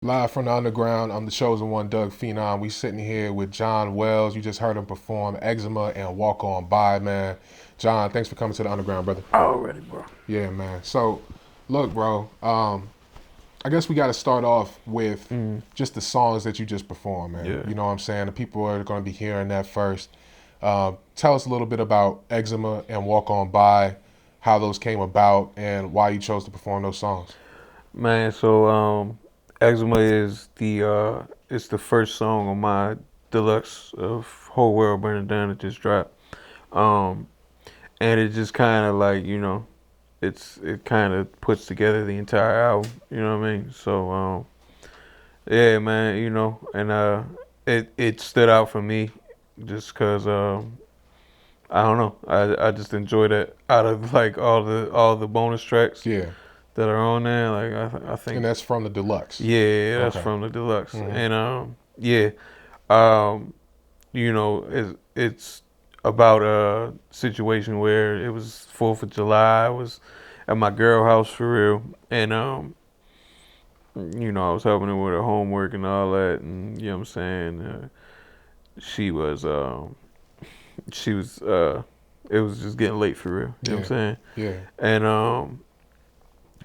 Live from the underground, I'm the chosen one, Doug Phenom. We sitting here with John Wells. You just heard him perform Eczema and Walk On By, man. John, thanks for coming to the underground, brother. Already, bro. Yeah, man. So, look, bro. I guess we got to start off with Mm, just the songs that you just performed, man. yeah. You know what I'm saying? The people are going to be hearing that first. Tell us a little bit about Eczema and Walk On By, how those came about, and why you chose to perform those songs. Man, Eczema is the first song on my deluxe of Whole World Burning Down that just dropped. Um and it just kinda like, it kinda puts together the entire album, you know what I mean? Yeah, man, and it stood out for me just cause I don't know. I just enjoyed it out of like all the bonus tracks Yeah. that are on there. Like I And think, that's from the deluxe. yeah, that's Okay. from the deluxe, Mm-hmm. and yeah, um, it's about a situation where it was Fourth of July. I was at my girl house for real, and I was helping her with her homework and all that, and you know what I'm saying. She was she was it was just getting late for real. You know what I'm Yeah. saying, Yeah. and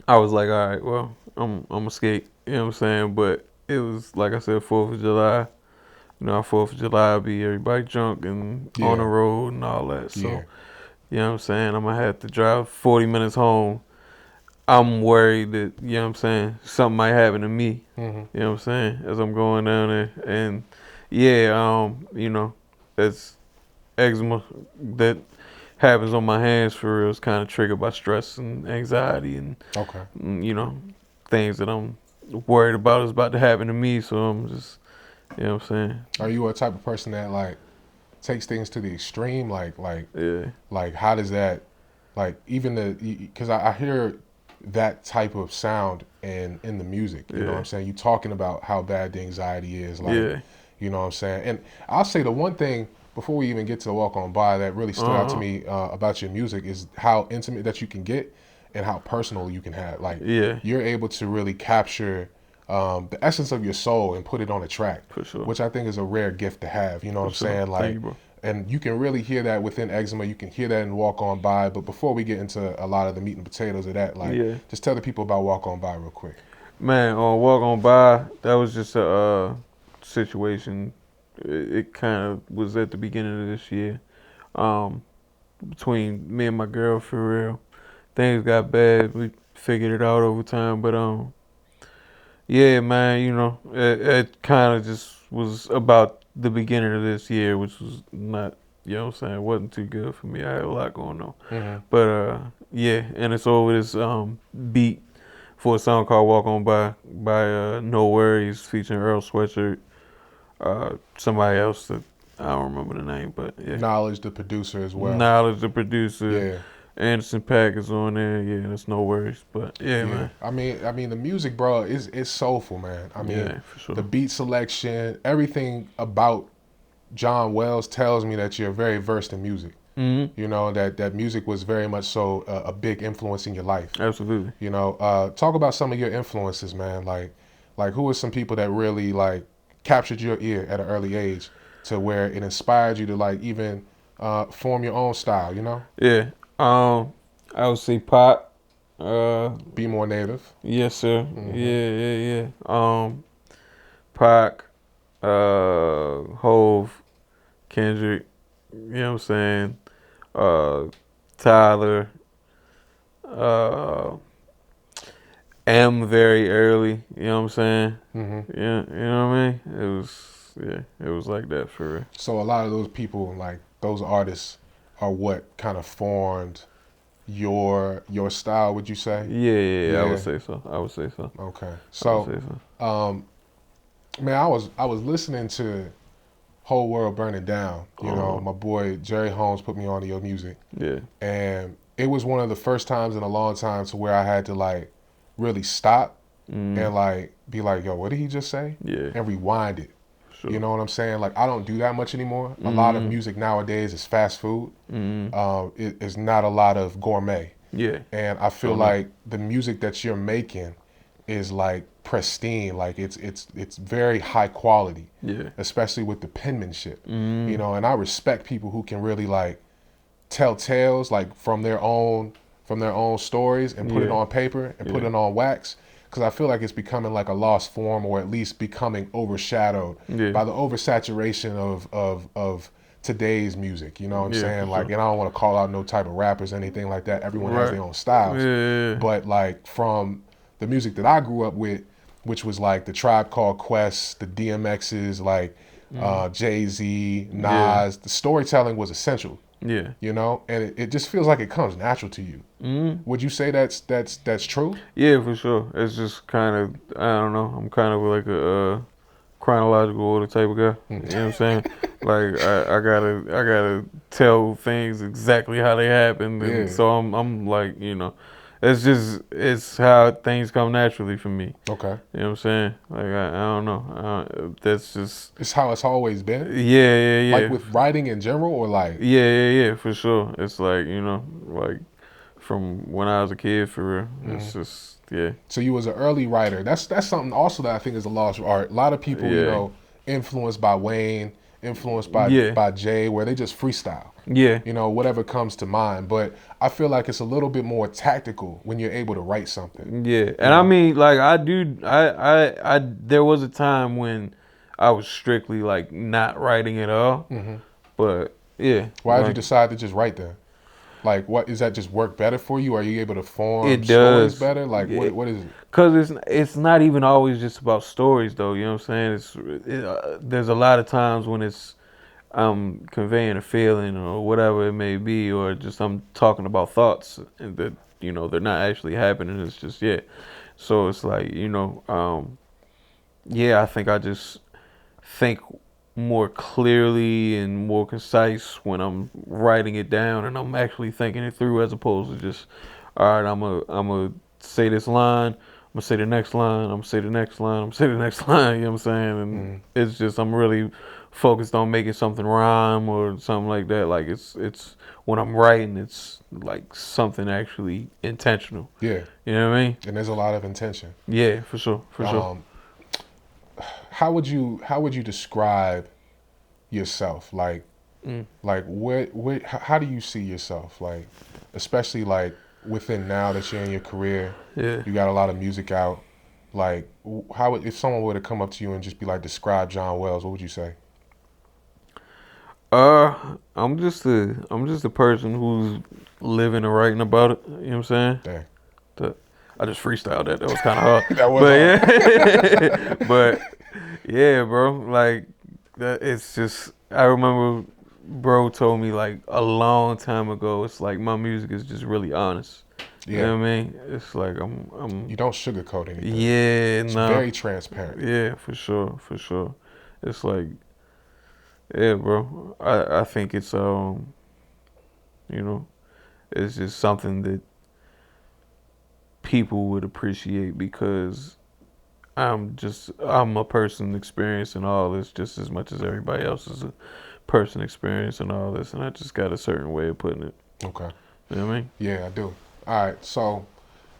I was like, all right, well, I'm a skate, you know what I'm saying? But it was like I said, Fourth of July. Fourth of July be everybody drunk and on the Yeah. road and all that. Yeah. So, you know what I'm saying? I'm gonna have to drive 40 minutes home. I'm worried that, you know what I'm saying, something might happen to me. Mm-hmm. You know what I'm saying? As I'm going down there. And yeah, that's eczema that happens on my hands for real. It's kind of triggered by stress and anxiety and Okay. things that I'm worried about is about to happen to me. So I'm just, you know what I'm saying? Are you a type of person that like takes things to the extreme? Yeah, Like how does that like even the because I hear that type of sound in the music. You know what yeah, I'm saying? You talking about how bad the anxiety is. Like yeah. you know what I'm saying? And I'll say the one thing before we even get to the Walk On By that really stood out to Uh, me about your music is how intimate that you can get and how personal you can have. Like yeah, you're able to really capture the essence of your soul and put it on a track, for sure, which I think is a rare gift to have. You know what for I'm sure. saying? Thank Like, you, bro. and you can really hear that within Eczema. You can hear that in Walk On By. But before we get into a lot of the meat and potatoes of that, like, Yeah, just tell the people about Walk On By real quick. man. On walk on by, that was just a situation. It kind of was at the beginning of this year. Um, Between me and my girl, for real, things got bad. We figured it out over time, but yeah, man, it kind of just was about the beginning of this year, which was not, you know what I'm saying, it wasn't too good for me. I had a lot going on. Mm-hmm. But yeah, and it's over this beat for a song called Walk On by No Worries featuring Earl Sweatshirt, somebody else that I don't remember the name, but yeah. Knowledge, the producer as well. Knowledge, the producer, Yeah, Anderson Paak is on there. Yeah, that's No Worries. But yeah, yeah. man. I mean, the music, bro, is soulful, man. I mean, Yeah, for the sure. beat selection, everything about John Wells tells me that you're very versed in music. Hmm. You know that music was very much so a big influence in your life. Absolutely. You know, talk about some of your influences, man. Like who are some people that really like captured your ear at an early age to where it inspired you to like even form your own style. You know, Yeah. I would say Pop. Uh, be more native. yes, sir. Mm-hmm. Yeah, yeah, yeah. Pac, Hove, Kendrick. You know what I'm saying? Uh, Tyler. Uh, M very early. You know what I'm saying? Mm-hmm. Yeah, you know what I mean? It was like that for real. So a lot of those people, like those artists, are what kind of formed your style. Would you say? Yeah, yeah, yeah, I would Yeah. say so. I would say so. Okay. I would So, say so. um, man, I was listening to Whole World Burning Down. You know, Uh, my boy Jerry Holmes put me on to your music, yeah. and it was one of the first times in a long time to where I had to like really stop Mm, and like be like, yo, what did he just say? yeah, And rewind it. You sure. know what I'm saying? Like I don't do that much anymore. A lot of Mm, music nowadays is fast food. mm, It is not a lot of gourmet. yeah. And I feel Oh no. like the music that you're making is like pristine. Like it's very high quality, Yeah. especially with the penmanship. Mm. And I respect people who can really like tell tales like from their own stories and put it Yeah. on paper and put Yeah. it on wax. Because I feel like it's becoming like a lost form, or at least becoming overshadowed Yeah. by the oversaturation of today's music. You know what I'm Yeah, for saying? Like, sure. and I don't want to call out no type of rappers or anything like that. Everyone has Right. their own Yeah. styles. Yeah. But like from the music that I grew up with, which was like the Tribe Called Quest, the DMX's, like Mm. Jay Z, Yeah. Nas, the storytelling was essential. Yeah. And it just feels like it comes natural to you. Mm. Would you say that's true? Yeah, for sure. It's just kind of, I don't know. I'm kind of like a chronological order type of guy. Hmm. You know what I'm saying? Like I gotta tell things exactly how they happened, and Yeah. so I'm like, it's how things come naturally for me. Okay. You know what I'm saying? Like I don't know. That's just It's how it's always been. Like yeah. with writing in general, or like. Yeah, for sure. It's like, like from when I was a kid for real. Mhm. It's just, yeah. So you was an early writer. That's something also that I think is a lost art. A lot of people, Yeah. influenced by Wayne, influenced Yeah. by Jay, where they just freestyle. Yeah. Whatever comes to mind. But I feel like it's a little bit more tactical when you're able to write something. Yeah. You And I know. mean, like I there was a time when I was strictly like not writing at all. Hmm. But yeah, Why did you like decide to just write then? Like, what is that? Just work better for you? Are you able to form it stories does. better? Like, Yeah. what is it? Cause it's not even always just about stories though. You know what I'm saying? There's a lot of times when it's I'm conveying a feeling or whatever it may be, or just I'm talking about thoughts and that they're not actually happening. It's just yeah. So it's like yeah. I think I just think more clearly and more concise when I'm writing it down and I'm actually thinking it through, as opposed to just all right. I'm gonna say this line. I'm gonna say the next line. I'm gonna say the next line. I'm gonna say the next line. You know what I'm saying? And Mm. it's just I'm really focused on making something rhyme or something like that. Like it's when I'm writing, it's like something actually intentional. Yeah, You know what I mean? and there's a lot of intention. Yeah, for sure, for sure. Um, how would you describe yourself? Mm. Like how do you see yourself? Like, especially like within now that you're in your career, Yeah. you got a lot of music out. Like, if someone were to come up to you and just be like, describe John Wells, what would you say? I'm just a person who's living and writing about it. You know what I'm saying? Dang, The- I just freestyled that. That was kind of hard. that was But hard. yeah, but yeah, bro. Like that. It's just I remember, bro told me like a long time ago. It's like my music is just really honest. You Yeah, know what I mean? It's like I'm. you don't sugarcoat anything. Yeah, It's no. very transparent. Yeah, for sure, for sure. It's like, yeah, bro. I think it's you know, it's just something that people would appreciate because I'm a person experiencing all this just as much as everybody else is a person experiencing all this, and I just got a certain way of putting it. Okay. You know what I mean? Yeah, I do. All right, so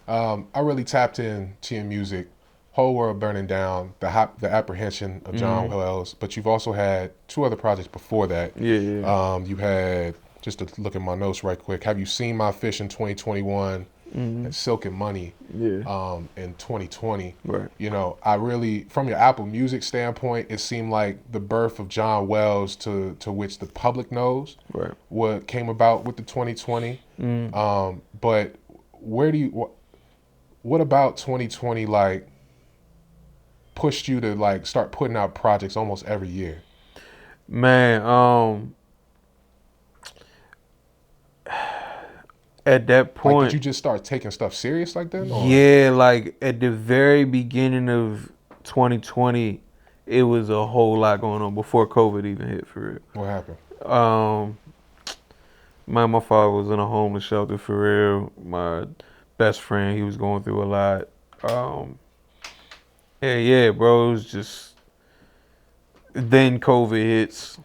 I really tapped into your music, Whole World Burning Down, the apprehension of John Mm-hmm. Wells, but you've also had two other projects before that. Yeah, yeah. You had, just to look at my notes right quick, Have You Seen My Fish in 2021, Mm-hmm. and Silk and Money Yeah. in 2020. Right. I really, from your Apple Music standpoint, it seemed like the birth of John Wells, to which the public knows, Right. what came about with the 2020. Mm. But where do you, what about 2020 like pushed you to like start putting out projects almost every year? Man, at that Like, did point, you just start taking stuff serious like then, or yeah, like at the very beginning of 2020, it was a whole lot going on before COVID even hit for what happened? real. My father was in a homeless shelter for real. My best friend, he was going through a lot. Yeah, bro, it was just then COVID hits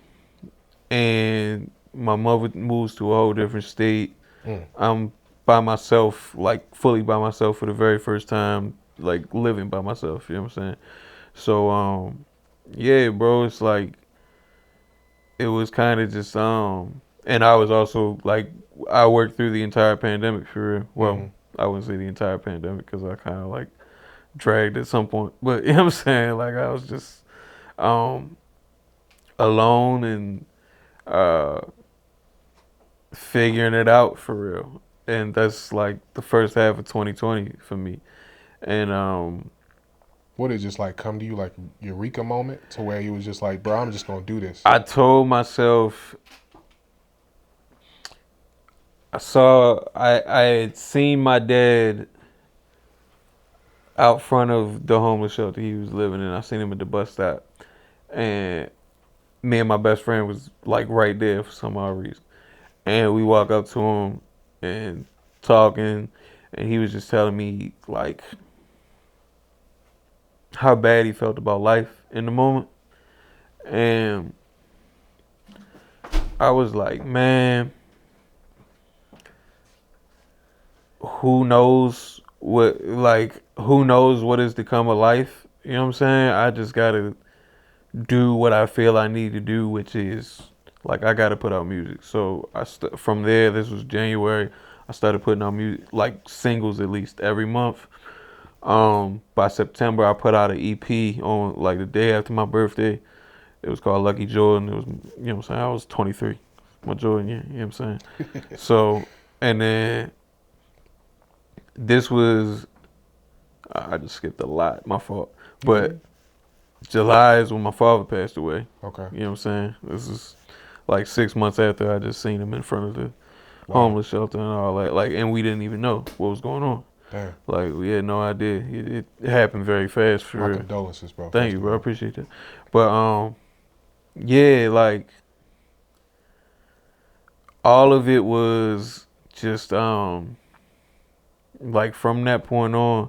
and my mother moves to a whole different state. Mm. I'm by myself, like fully by myself for the very first time like living by myself. You know what I'm saying? So yeah, bro, it's like it was kind of just and I was also like I worked through the entire pandemic for real. Well, Mm-hmm. I wouldn't say the entire pandemic because I kind of like dragged at some point, but you know what I'm saying? Like I was just um alone and uh figuring it out for real. And that's like the first half of 2020 for me. And What did it just like come to you like eureka moment to where you was just like, bro, I'm just gonna do this. I told myself I had seen my dad out front of the homeless shelter he was living in. I seen him at the bus stop, and me and my best friend was like right there for some odd reason. And we walk up to him and talking, and he was just telling me like how bad he felt about life in the moment. And I was like, man, who knows what is to come of life? You know what I'm saying? I just gotta do what I feel I need to do, which is like I gotta put out music. So from there, this was January. I started putting out music, like singles at least every month. By September, I put out an EP on like the day after my birthday. It was called Lucky Jordan. It was, you know what I'm saying? I was 23, my Jordan year. You know what I'm saying? So, and then this was, I just skipped a lot. My fault. But July is when my father passed away. Okay. You know what I'm saying? This is like 6 months after I just seen him in front of the Wow. homeless shelter and all that. Like, and we didn't even know what was going on. Damn. Like, we had no idea. It happened very fast for My real. condolences, bro. Thank you, bro. I appreciate that. But yeah, like all of it was just like from that point on,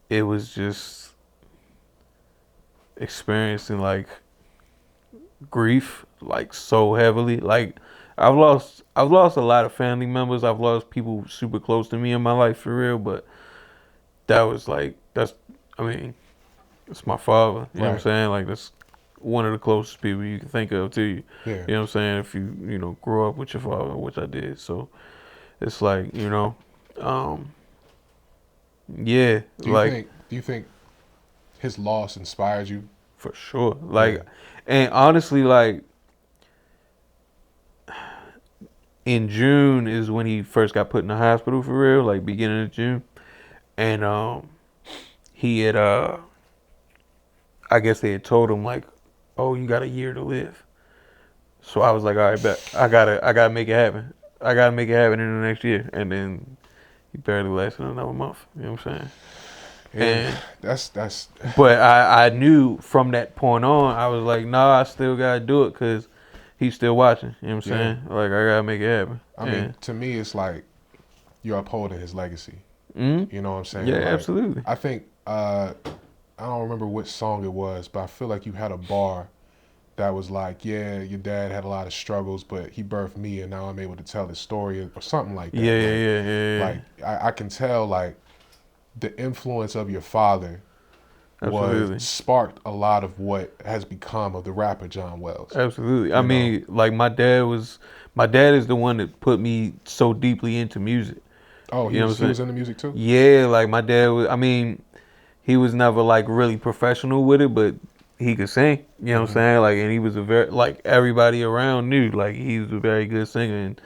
it was just experiencing like grief like so heavily. Like I've lost a lot of family members. I've lost people super close to me in my life for real, but that was like I mean, it's my father. You know what I'm Right. saying? Like that's one of the closest people you can think of to you. Yeah. You know what I'm saying? If you know, grow up with your father, which I did. So it's like, yeah, like Do you think his loss inspired you? for sure. Yeah. Like, and honestly, like in June is when he first got put in the hospital for real, like beginning of June. And he had I guess they had told him like, oh, you got a year to live. So I was like, all right, bet I gotta make it happen. I gotta make it happen in the next year. And then he barely lasted another month. You know what I'm saying? Yeah. And That's but I knew from that point on, I was like, nah, I still gotta do it because he's still watching. You know what I'm saying? Like I gotta make it happen. I mean, to me it's like you're upholding his legacy. Mm-hmm. You know what I'm saying? Yeah, Like, absolutely. I think I don't remember which song it was, but I feel like you had a bar that was like, yeah, your dad had a lot of struggles, but he birthed me, and now I'm able to tell his story, or something like that. Yeah, like, yeah. Like I can tell like the influence of your father Absolutely. was sparked a lot of what has become of the rapper John Wells. Absolutely. I You know? mean, like my dad is the one that put me so deeply into music. Oh, You know what I'm he was saying? into music too? Yeah, like my dad was. I mean, he was never like really professional with it, but he could sing. You know what I'm saying? Like, and he was a very like everybody around knew like he was a very good singer, and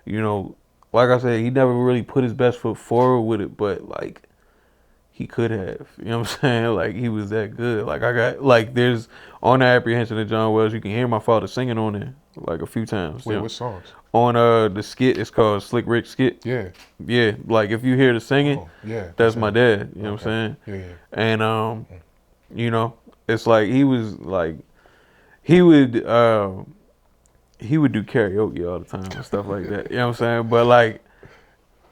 you know, like I said, he never really put his best foot forward with it, but like he could have. You know what I'm saying? Like he was that good. Like I got like there's on the apprehension of John Wells, you can hear my father singing on there like a few times. Wait, You know? which songs? On the skit, it's called Slick Rick Skit. Yeah. Yeah, like if you hear the singing, Oh, yeah. that's my dad. You know what I'm saying? Yeah. And you know, it's like he was like he would do karaoke all the time and stuff like that. You know what I'm saying? But like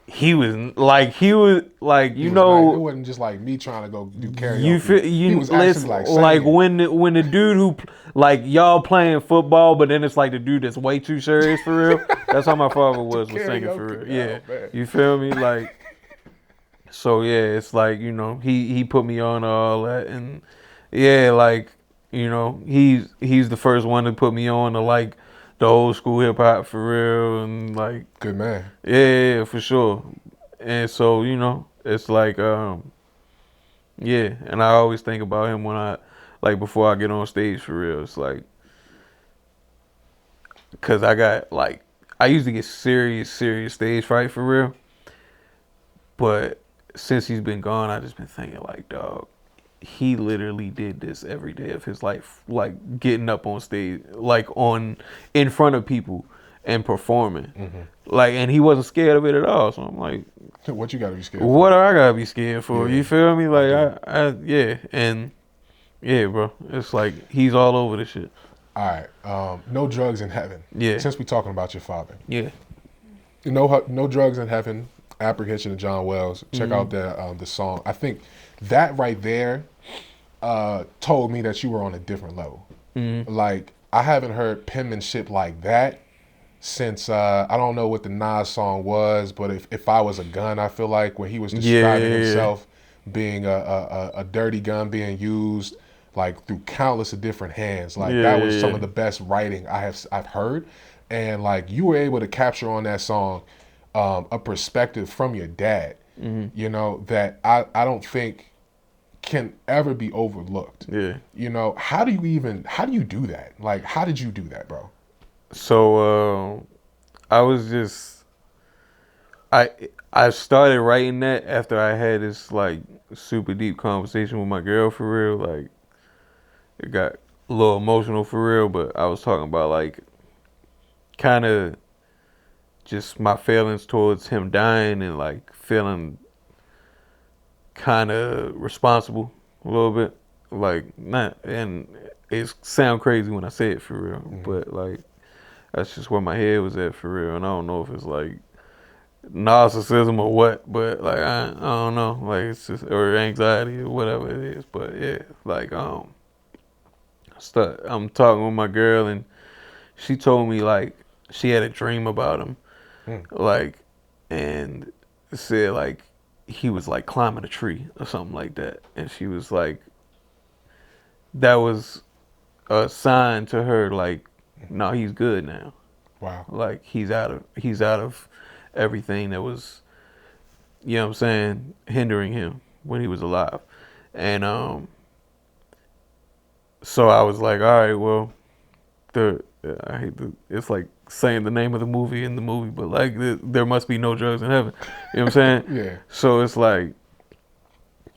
he was like He was nice. It wasn't just like me trying to go do karaoke. you feel he was listen, actually like singing. when the dude who like y'all playing football, but then it's like the dude that's way too serious for real. That's how my father was with singing for real. Karaoke, Yeah, oh, man. you feel me? Like So yeah, it's like, he put me on all that, and yeah, like, he's the first one to put me on to like the old school hip hop for real, and like, Good man. yeah, for sure. And so, it's like, yeah, and I always think about him when I, like, before I get on stage for real. It's like, cause I got like, I used to get serious stage fright for real, but since he's been gone, I just been thinking like, dog, he literally did this every day of his life, like getting up on stage, like on in front of people and performing, like, and he wasn't scared of it at all. So I'm like, What you got to be scared what for? do I gotta be scared for? Yeah, You feel me? I Like do. yeah, and yeah, bro, it's like he's all over this shit. All right. No drugs in heaven. Yeah, Since we talking about your father, yeah, no drugs in heaven. Apprehension of John Wells. Check out mm, the song. I think that right there told me that you were on a different level. mm, Like I haven't heard penmanship like that since I don't know what the Nas song was, but if I was a gun, I feel like when he was describing yeah, himself being a dirty gun being used like through countless of different hands, yeah, like that was some yeah, of the best writing I've heard, and like you were able to capture on that song a perspective from your dad, mm, that I don't think can ever be overlooked. yeah. How do you do that? Like, how did you do that, bro? So I was just I I started writing that after I had this like super deep conversation with my girl for real. Like it got a little emotional for real, but I was talking about like kind of just my feelings towards him dying and like feeling kind of responsible a little bit. Like not, and it sound crazy when I say it for real, Hmm. but like that's just where my head was at for real. And I don't know if it's like narcissism or what, but like I don't know, like it's just or anxiety or whatever it is. But yeah, like I'm talking with my girl and she told me like she had a dream about him, Mm. like, and said like he was like climbing a tree or something like that, and she was like that was a sign to her like no, he's good now, Wow. like he's out of everything that was, what I'm saying, hindering him when he was alive. And so I was like, all right, well, the I hate the it's like saying the name of the movie in the movie, but like there must be no drugs in heaven. You know what I'm saying? Yeah. So it's like,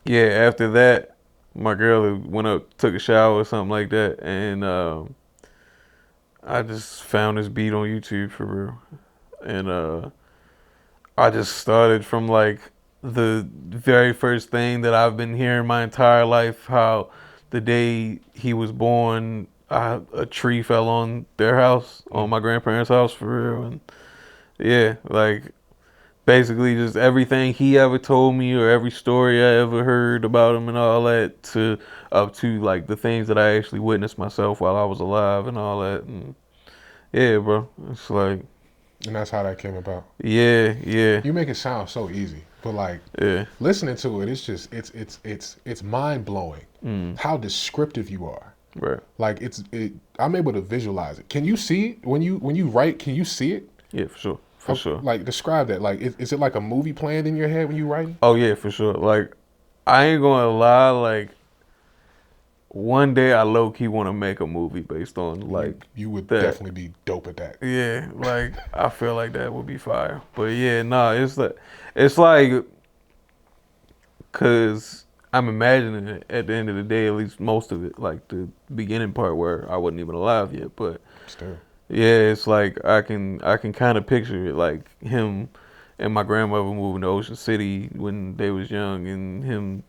yeah, after that, my girl went up, took a shower or something like that, and I just found this beat on YouTube for real. And I just started from like the very first thing that I've been hearing my entire life. How the day he was born, a tree fell on their house, on Mm. my grandparents' house for real. And yeah, like basically just everything he ever told me or every story I ever heard about him and all that to up to like the things that I actually witnessed myself while I was alive and all that. And yeah, bro, it's like And that's how that came about. yeah, yeah, You make it sound so easy, but like yeah, listening to it, it's just it's mind blowing mm, how descriptive you are. right. Like I'm able to visualize it. Can you see it when you write? Can you see it? Yeah, for sure, for sure. Like describe that. Like is it like a movie playing in your head when you writing? Oh yeah, for sure. Like I ain't gonna lie. Like one day I low key want to make a movie based on You like you would that. definitely be dope at that. Yeah, like I feel like that would be fire. But yeah, nah, it's like, cause I'm imagining it at the end of the day, at least most of it, like the beginning part where I wasn't even alive yet. But Still. yeah, it's like I can kind of picture it, like him and my grandmother moving to Ocean City when they was young, and him,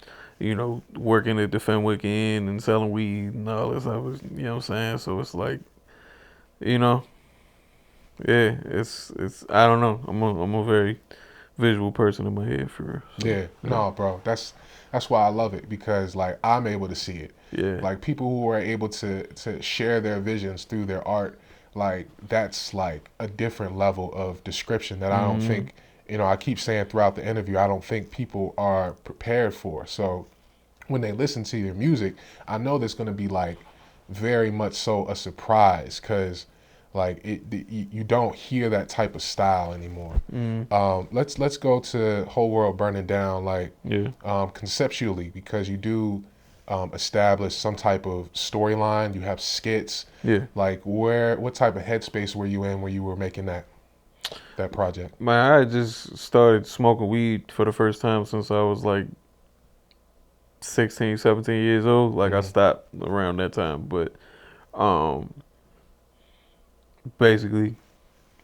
working at the Fenwick Inn and selling weed and all this stuff. You know what I'm saying? So it's like, you know, yeah, it's I don't know. I'm a very visual person in my head for real. So Yeah, no, bro. That's why I love it because like I'm able to see it. yeah, Like people who are able to share their visions through their art, like that's like a different level of description that I don't mm-hmm. think I keep saying throughout the interview, I don't think people are prepared for. So when they listen to your music, I know there's going to be like very much so a surprise because like you don't hear that type of style anymore. Mm, Let's go to Whole World Burning Down, like yeah, conceptually, because you do establish some type of storyline. You have skits. yeah. Like what type of headspace were you in when you were making that project? Man, I just started smoking weed for the first time since I was like 16, 17 years old. Like I Hmm. stopped around that time, but um, basically,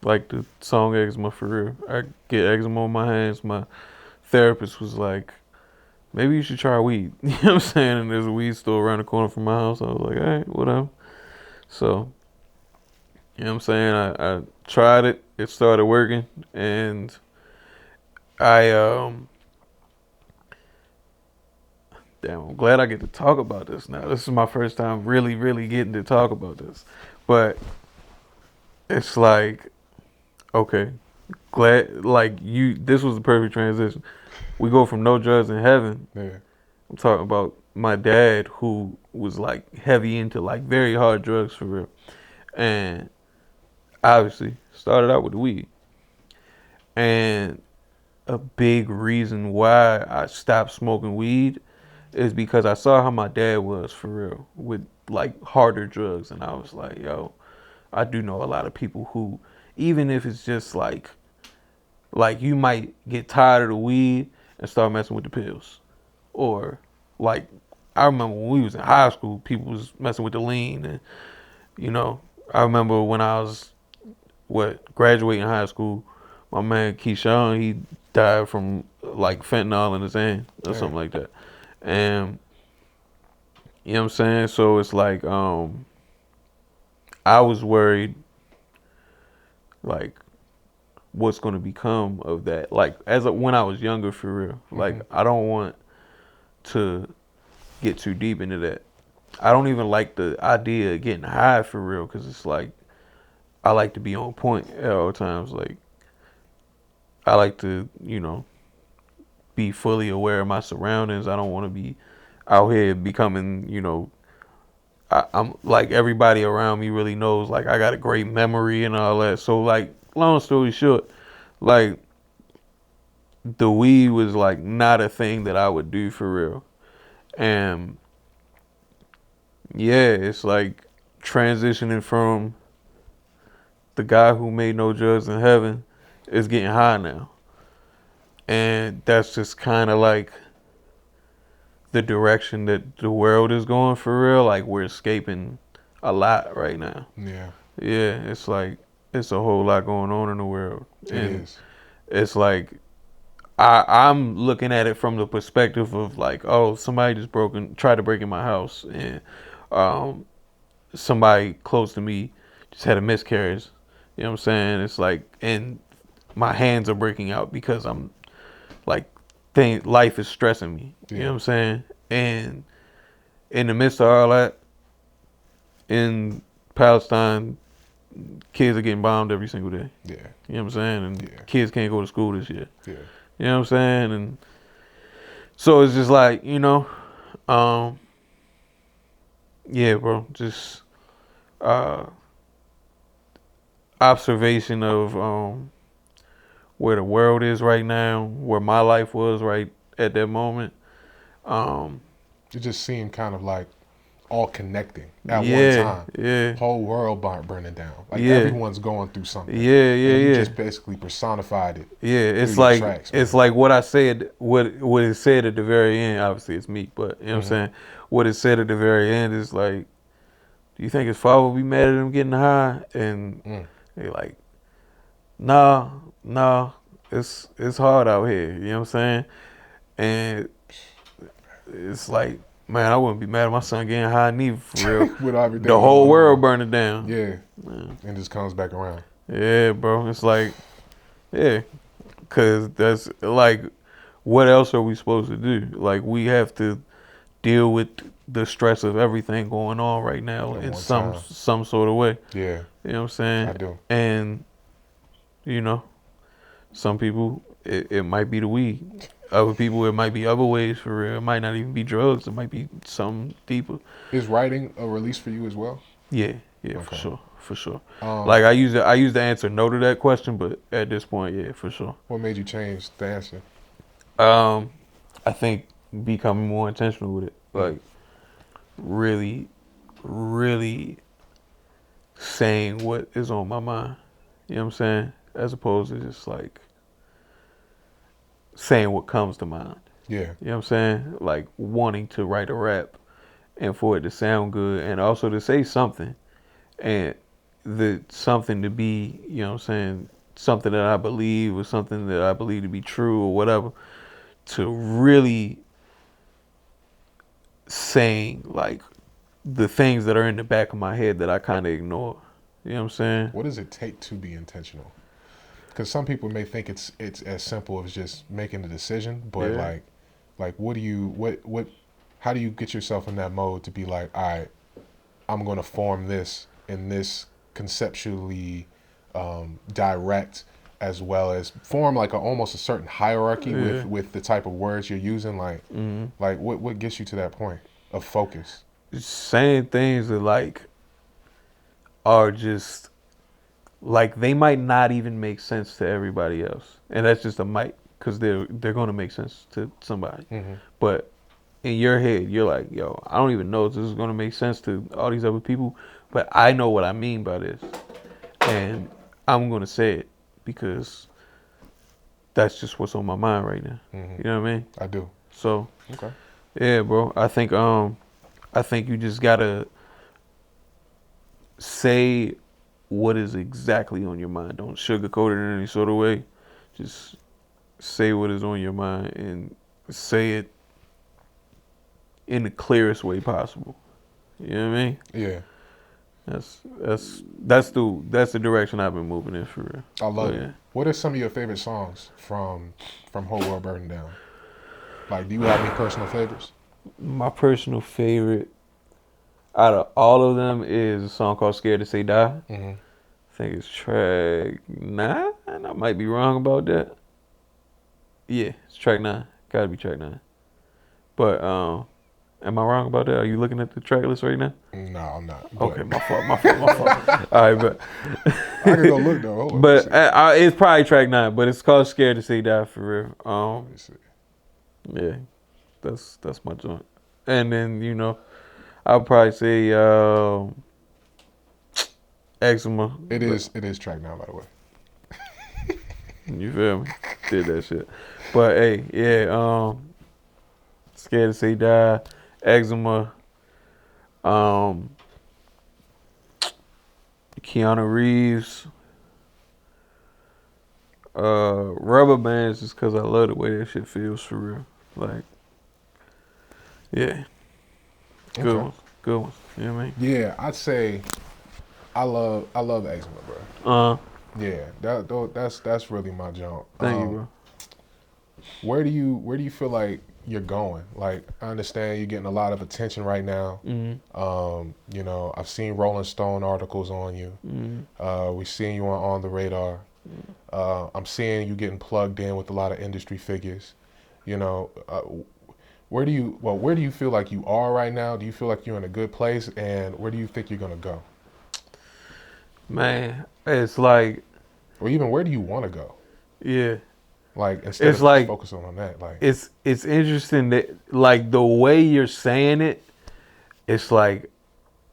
like the song eczema for real. I get eczema on my hands. My therapist was like, maybe you should try weed. You know what I'm saying? And there's a weed store around the corner from my house. I was like, all right, whatever. So, you know what I'm saying? I tried it. It started working, and I damn, I'm glad I get to talk about this now. This is my first time really, really getting to talk about this. But it's like, okay, glad like you this was the perfect transition. We go from no drugs in heaven. Yeah. I'm talking about my dad who was like heavy into like very hard drugs for real. And obviously started out with the weed. And a big reason why I stopped smoking weed is because I saw how my dad was for real with like harder drugs, and I was like, yo, I do know a lot of people who, even if it's just like you might get tired of the weed and start messing with the pills, or like I remember when we was in high school, people was messing with the lean, and you know, I remember when I was graduating high school, my man Keyshawn, he died from like fentanyl in his hand or Yeah. something like that. And you know what I'm saying? So it's like I was worried like what's going to become of that. Like when I was younger for real. Like Hmm. I don't want to get too deep into that. I don't even like the idea of getting high for real cuz it's like I like to be on point at all times. Like I like to, be fully aware of my surroundings. I don't want to be out here becoming, I'm like everybody around me really knows like I got a great memory and all that. So like long story short, like the weed was like not a thing that I would do for real. And yeah, it's like transitioning from the guy who made no drugs in heaven is getting high now. And that's just kind of like the direction that the world is going for real. Like we're escaping a lot right now. Yeah. Yeah, it's like it's a whole lot going on in the world, It and is. it's like I'm looking at it from the perspective of like, oh, somebody just tried to break in my house, and um, somebody close to me just had a miscarriage. You know what I'm saying? It's like, and my hands are breaking out because I'm like, life is stressing me. You know Yeah. what I'm saying? And in the midst of all that, in Palestine, kids are getting bombed every single day. Yeah. You know what I'm saying? And Yeah. kids can't go to school this year. Yeah. You know what I'm saying? And so it's just like, um, yeah, bro, just uh, observation of where the world is right now, where my life was right at that moment. Um, It just seemed kind of like all connecting at one yeah, time. yeah, Whole world burning down. Like yeah, everyone's going through something, yeah, and you yeah. just basically personified it Yeah, through it's your like tracks, it's man. like what I said, what it said at the very end. Obviously, it's me, but you know what I'm Hmm. saying. What it said at the very end is like, "Do you think his father would be mad at him getting high?" And Mm. they like, "No, no, it's hard out here." You know what I'm saying? And it's like, man, I wouldn't be mad at my son getting high neither for real. With The everything whole going world on. burning down. Yeah. Man. And just comes back around. Yeah, bro. It's like, yeah, because that's like, what else are we supposed to do? Like, we have to deal with the stress of everything going on right now At in one some time. some sort of way. Yeah. You know what I'm I saying? do. And you know, some people it might be the weed. Other people, it might be other ways for real. It might not even be drugs. It might be something deeper. Is writing a release for you as well? Yeah, yeah, for Okay. sure, for sure. Um, Like I used to answer no to that question, but at this point, yeah, for sure. what made you change the answer? Um, I think becoming more intentional with it, Mm. like really, really saying what is on my mind. You know what I'm saying? As opposed to just like saying what comes to mind. Yeah. You know what I'm saying? Like wanting to write a rap and for it to sound good and also to say something and the something to be, you know what I'm saying, something that I believe or something that I believe to be true or whatever, to really saying like the things that are in the back of my head that I kind of ignore. You know what I'm saying? What does it take to be intentional? Because some people may think it's as simple as just making a decision, but Yeah. like what do you what how do you get yourself in that mode to be like, all right, I'm going to form this in this conceptually direct, as well as form like almost a certain hierarchy Yeah. with the type of words you're using, Hmm. like what gets you to that point of focus? Saying things that like are just like they might not even make sense to everybody else, and that's just a might because they're gonna make sense to somebody. Hmm. But in your head, you're like, yo, I don't even know if this is gonna make sense to all these other people, but I know what I mean by this, and I'm gonna say it because that's just what's on my mind right now. Hmm. You know what I mean? I do. So Okay. yeah, bro. I think you just gotta say what is exactly on your mind. Don't sugarcoat it in any sort of way. Just say what is on your mind and say it in the clearest way possible. You know what I mean? Yeah, That's the direction I've been moving in for real. I But love it. yeah. What are some of your favorite songs from Whole World Burning Down? Like, do you have any personal favorites? My personal favorite out of all of them is a song called Scared to Say Die. Hmm. I think it's track 9. I might be wrong about that. Yeah, it's track 9. Gotta be track 9. But am I wrong about that? Are you looking at the track list right now? No, I'm not. But Okay, my fault, my fault, my fault. All right, but I can go look though. Hold on, let me but see. it's probably track 9, but it's called "Scared to Say Die" for real. Let me see. Yeah, that's my joint. And then I'll probably say "Eczema." But It is track now, by the way. you feel me? Did that shit. But hey, yeah, "Scared to Say Die," "Eczema," um, Keanu Reeves. Rubber bands just because I love the way that shit feels for real. Like, yeah, good Okay. ones, good ones. You know what I mean? Yeah, I'd say I love eczema, bro. Uh, Yeah, that's really my jump. Thank you, bro. Where do you feel like you're going? Like, I understand you're getting a lot of attention right now. Hmm. You know, I've seen Rolling Stone articles on you. Hmm. We've seen you on the radar. I'm seeing you getting plugged in with a lot of industry figures. You know, where do you feel like you are right now? Do you feel like you're in a good place, and where do you think you're gonna go, Man, it's like, or even where do you want to go? yeah, Like, instead it's of just like focusing on that, like, it's interesting that like the way you're saying it, it's like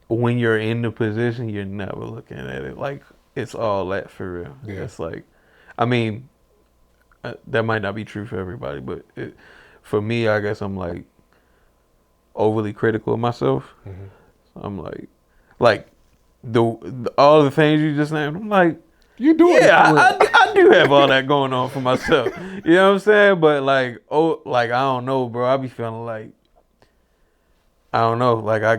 when you're in the position, you're never looking at it like it's all that for real. yeah, It's like, I mean, that might not be true for everybody, but for me, I guess I'm like overly critical of myself. hmm, I'm like all the things you just named. I'm like, you doing it yeah, for real. I do have all that going on for myself. You know what I'm saying? But like, oh, like I don't know, bro. I be feeling like I don't know. Like I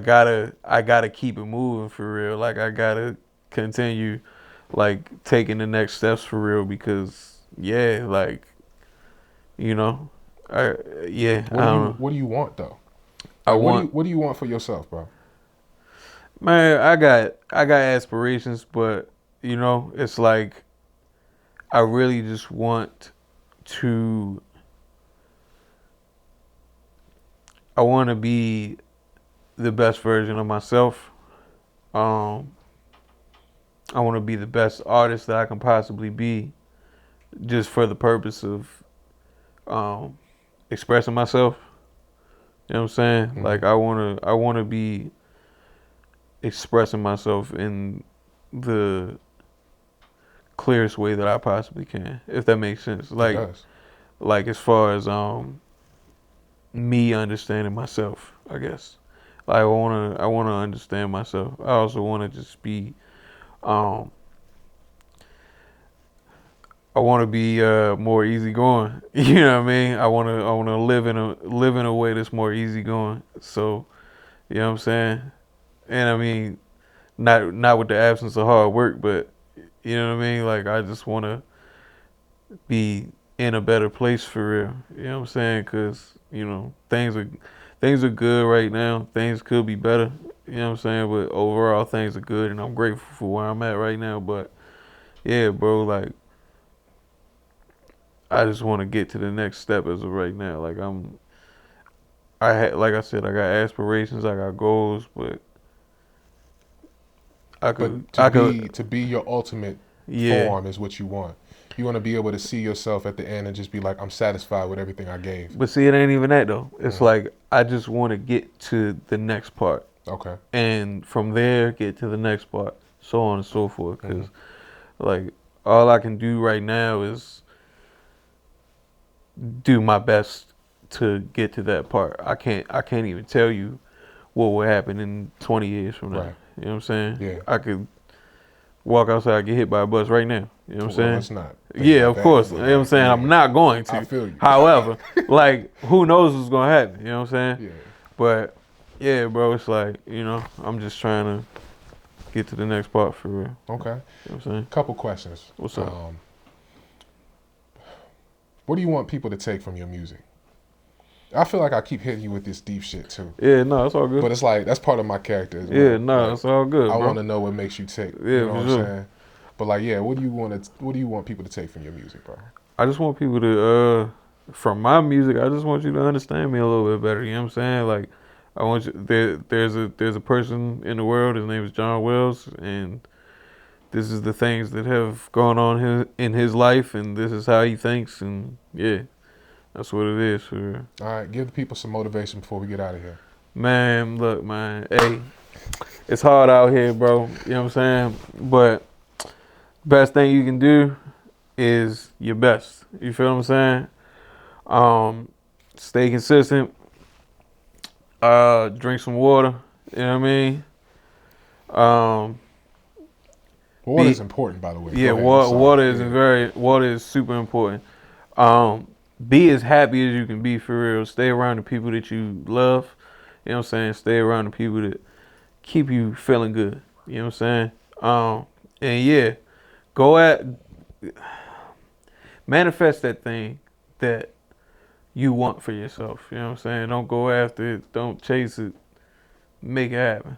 gotta keep it moving for real. Like I gotta continue, like taking the next steps for real because yeah, like you know, I yeah, I don't know. What do you want though? I Like, want what do you want for yourself, bro? Man, I got aspirations, but it's like I really just want to I want to be the best version of myself. Um, I want to be the best artist that I can possibly be, just for the purpose of um, expressing myself. You know what I'm saying? Mm-hmm. Like I wanna be expressing myself in the clearest way that I possibly can, if that makes sense. It does. Like as far as me understanding myself, I guess. Like I wanna understand myself. I also wanna just be um I wanna be more easygoing. You know what I mean? I wanna live in a way that's more easygoing. So, you know what I'm saying? And I mean, not with the absence of hard work, but you know what I mean? Like I just wanna be in a better place for real. You know what I'm saying? Cause things are good right now. Things could be better. You know what I'm saying? But overall, things are good, and I'm grateful for where I'm at right now. But yeah, bro, like I just want to get to the next step as of right now. Like I said, I got aspirations, I got goals, but But I could, to be your ultimate yeah. form is what you want. You want to be able to see yourself at the end and just be like, I'm satisfied with everything I gave. But see, it ain't even that though. It's Mm. like I just want to get to the next part. Okay. And from there get to the next part, so on and so forth. Because Mm-hmm. like all I can do right now is do my best to get to that part. I can't even tell you what will happen in 20 years from now. Right. You know what I'm saying? Yeah. I could walk outside, get hit by a bus right now. You know what I'm Well, saying? let's not think Yeah, about of that. course. You But know what I'm like, saying? I'm yeah, not going I to. feel you. However, like who knows what's gonna happen? You know what I'm saying? Yeah. But yeah, bro, it's like I'm just trying to get to the next part for real. Okay. You know what I'm saying? Couple questions. What's up? What do you want people to take from your music? I feel like I keep hitting you with this deep shit too, Yeah, no, it's all good. but it's like that's part of my character as Yeah, well. no, Like, it's all good, I bro. want to know what makes you tick. You Yeah, know for what I'm sure. saying? But like, yeah, what do you want to? What do you want people to take from your music, bro? I just want people to, from my music, I just want you to understand me a little bit better. You know what I'm saying? Like, I want you. There's a person in the world. His name is John Wells, and this is the things that have gone on in his life, and this is how he thinks, and yeah, that's what it is for real. All right, give the people some motivation before we get out of here. Man, look, man, hey, it's hard out here, bro. You know what I'm saying? But best thing you can do is your best. You feel what I'm saying? Stay consistent. Drink some water. You know what I mean? Um, Water is be important, by the way. yeah. Go ahead. I'm sorry. Yeah. Water is super important. Um, be as happy as you can be for real. Stay around the people that you love. You know what I'm saying? Stay around the people that keep you feeling good. You know what I'm saying? And yeah, go at manifest that thing that you want for yourself. You know what I'm saying? Don't go after it. Don't chase it. Make it happen.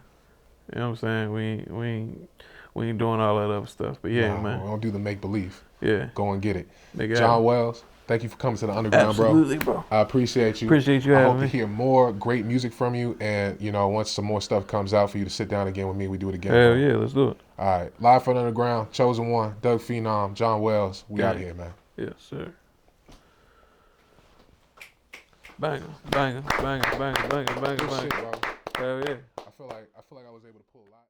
You know what I'm saying? We ain't doing all that other stuff. But yeah, Nah, man. we don't do the make believe. Yeah. Go and get it. Make it John happen. Wells, thank you for coming to the underground, Absolutely, bro. bro. I appreciate you. Appreciate you I having hope to me. hear more great music from you. And, once some more stuff comes out for you to sit down again with me, we do it again, Hell bro. yeah, let's do it. All right. Live from the underground, Chosen One, Doug Phenom, John Wells. We out Gang. here, man. Yes, sir. Banger, banger, banger, banger, banger, banger, Good shit, banger. bro. Hell yeah. I feel like I was able to pull a lot.